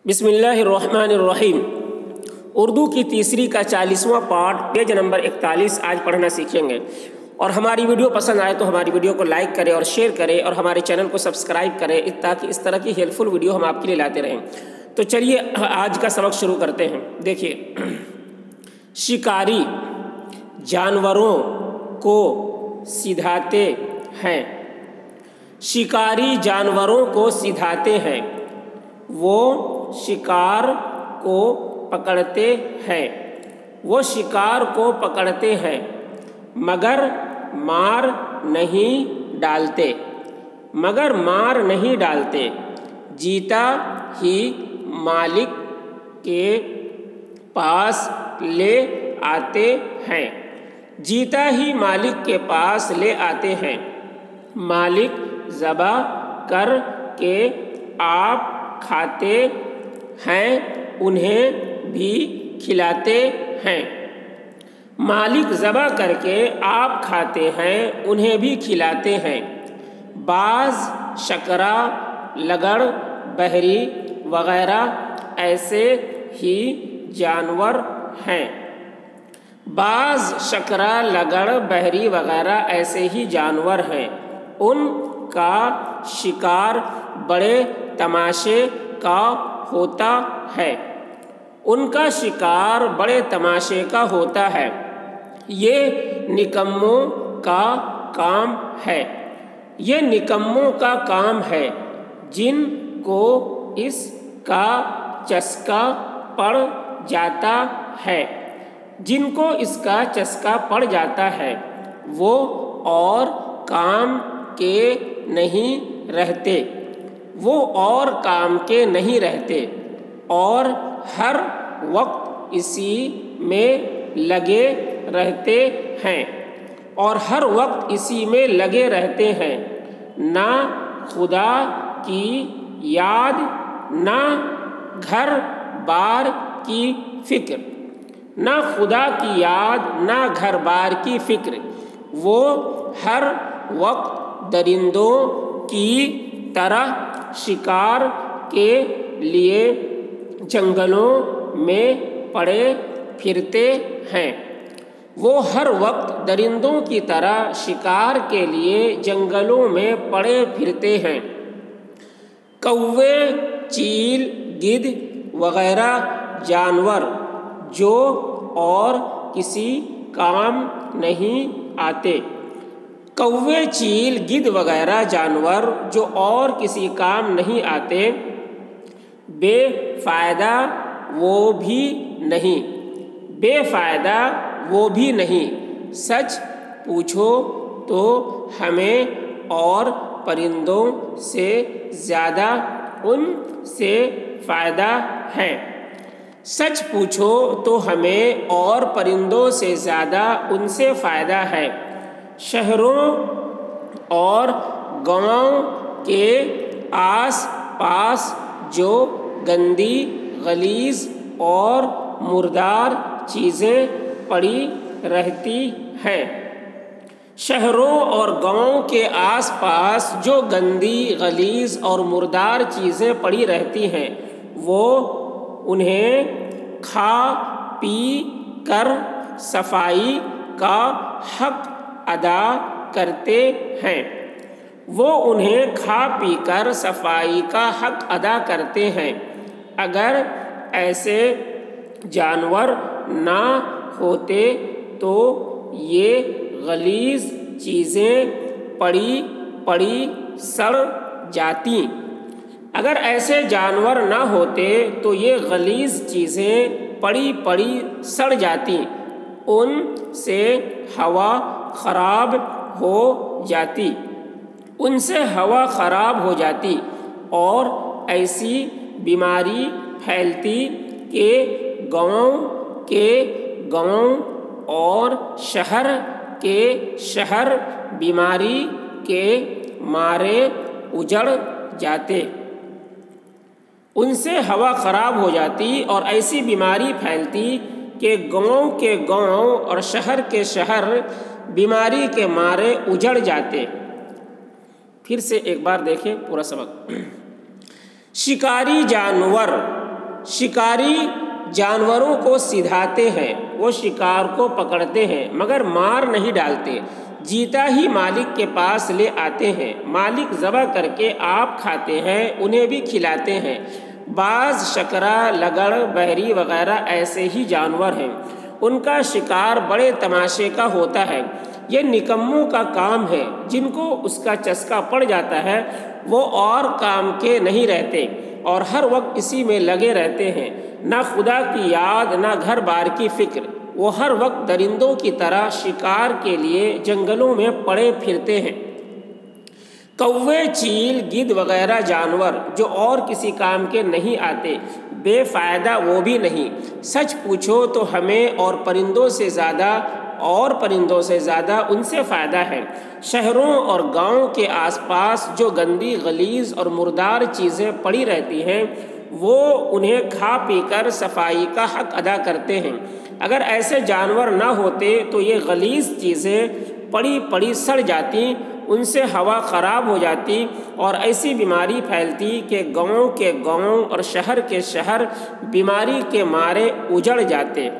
بسم اللہ الرحمن الرحیم۔ اردو کی تیسری کا 40واں پارٹ پیج نمبر 41 آج پڑھنا سیکھیں گے۔ اور ہماری ویڈیو پسند آئے تو ہماری ویڈیو کو لائک کریں اور شیئر کریں اور ہمارے چینل کو سبسکرائب کریں تاکہ اس طرح کی ہیلپفل ویڈیو ہم آپ کے لیے لاتے رہیں۔ تو چلیے آج کا سبق شروع کرتے ہیں۔ دیکھیے، شکاری جانوروں کو سدھاتے ہیں۔ شکاری جانوروں کو سدھاتے ہیں، وہ شکار کو پکڑتے ہیں۔ وہ شکار کو پکڑتے ہیں مگر مار نہیں ڈالتے۔ مگر مار نہیں ڈالتے۔ جیتا ہی مالک کے پاس لے آتے ہیں۔ جیتا ہی مالک کے پاس لے آتے ہیں۔ مالک ذبح کر کے آپ کھاتے ہیں، انہیں بھی کھلاتے ہیں۔ مالک ذبح کر کے آپ کھاتے ہیں، انہیں بھی کھلاتے ہیں۔ باز، شکرا، لگڑ، بہری وغیرہ ایسے ہی جانور ہیں۔ باز، شکرا، لگڑ، بہری وغیرہ ایسے ہی جانور ہیں۔ ان کا شکار بڑے تماشے کا ہوتا ہے۔ ان کا شکار بڑے تماشے کا ہوتا ہے۔ یہ نکموں کا کام ہے۔ یہ نکموں کا کام ہے جن کو اس کا چسکا پڑ جاتا ہے۔ جن کو اس کا چسکا پڑ جاتا ہے وہ اور کام کے نہیں رہتے۔ وہ اور کام کے نہیں رہتے اور ہر وقت اسی میں لگے رہتے ہیں۔ اور ہر وقت اسی میں لگے رہتے ہیں۔ نہ خدا کی یاد، نہ گھر بار کی فکر۔ نہ خدا کی یاد، نہ گھر بار کی فکر۔ وہ ہر وقت درندوں کی طرح شکار کے لیے جنگلوں میں پڑے پھرتے ہیں۔ وہ ہر وقت درندوں کی طرح شکار کے لیے جنگلوں میں پڑے پھرتے ہیں۔ کوے، چیل، گدھ وغیرہ جانور جو اور کسی کام نہیں آتے۔ کوے، چیل، گدھ وغیرہ جانور جو اور کسی کام نہیں آتے، بے فائدہ وہ بھی نہیں۔ بے فائدہ وہ بھی نہیں۔ سچ پوچھو تو ہمیں اور پرندوں سے زیادہ ان سے فائدہ ہے۔ سچ پوچھو تو ہمیں اور پرندوں سے زیادہ ان سے فائدہ ہے۔ شہروں اور گاؤں کے آس پاس جو گندی، غلیظ اور مردار چیزیں پڑی رہتی ہیں۔ شہروں اور گاؤں کے آس پاس جو گندی، غلیظ اور مردار چیزیں پڑی رہتی ہیں وہ انہیں کھا پی کر صفائی کا حق ادا کرتے ہیں۔ وہ انہیں کھا پی کر صفائی کا حق ادا کرتے ہیں۔ اگر ایسے جانور نہ ہوتے تو یہ غلیظ چیزیں پڑی پڑی سڑ جاتیں۔ اگر ایسے جانور نہ ہوتے تو یہ غلیظ چیزیں پڑی پڑی سڑ جاتیں۔ ان سے ہوا خراب ہو جاتی۔ ان سے ہوا خراب ہو جاتی اور ایسی بیماری پھیلتی کہ گاؤں کے گاؤں اور شہر کے شہر بیماری کے مارے اجڑ جاتے۔ ان سے ہوا خراب ہو جاتی اور ایسی بیماری پھیلتی کہ گاؤں کے گاؤں اور شہر کے شہر بیماری کے مارے اجڑ جاتے۔ پھر سے ایک بار دیکھیں پورا سبق۔ شکاری جانور شکاری جانوروں کو سدھاتے ہیں، وہ شکار کو پکڑتے ہیں مگر مار نہیں ڈالتے، جیتا ہی مالک کے پاس لے آتے ہیں، مالک ذبح کر کے آپ کھاتے ہیں، انہیں بھی کھلاتے ہیں۔ بعض شکرا، لگڑ، بحری وغیرہ ایسے ہی جانور ہیں، ان کا شکار بڑے تماشے کا ہوتا ہے۔ یہ نکموں کا کام ہے، جن کو اس کا چسکا پڑ جاتا ہے وہ اور کام کے نہیں رہتے اور ہر وقت اسی میں لگے رہتے ہیں، نہ خدا کی یاد نہ گھر بار کی فکر۔ وہ ہر وقت درندوں کی طرح شکار کے لیے جنگلوں میں پڑے پھرتے ہیں۔ کوے، چیل، گدھ وغیرہ جانور جو اور کسی کام کے نہیں آتے، بے فائدہ وہ بھی نہیں۔ سچ پوچھو تو ہمیں اور پرندوں سے زیادہ ان سے فائدہ ہے۔ شہروں اور گاؤں کے آس پاس جو گندی، غلیظ اور مردار چیزیں پڑی رہتی ہیں وہ انہیں کھا پی کر صفائی کا حق ادا کرتے ہیں۔ اگر ایسے جانور نہ ہوتے تو یہ غلیظ چیزیں پڑی پڑی سڑ جاتی، ان سے ہوا خراب ہو جاتی اور ایسی بیماری پھیلتی کہ گاؤں کے گاؤں اور شہر کے شہر بیماری کے مارے اجڑ جاتے۔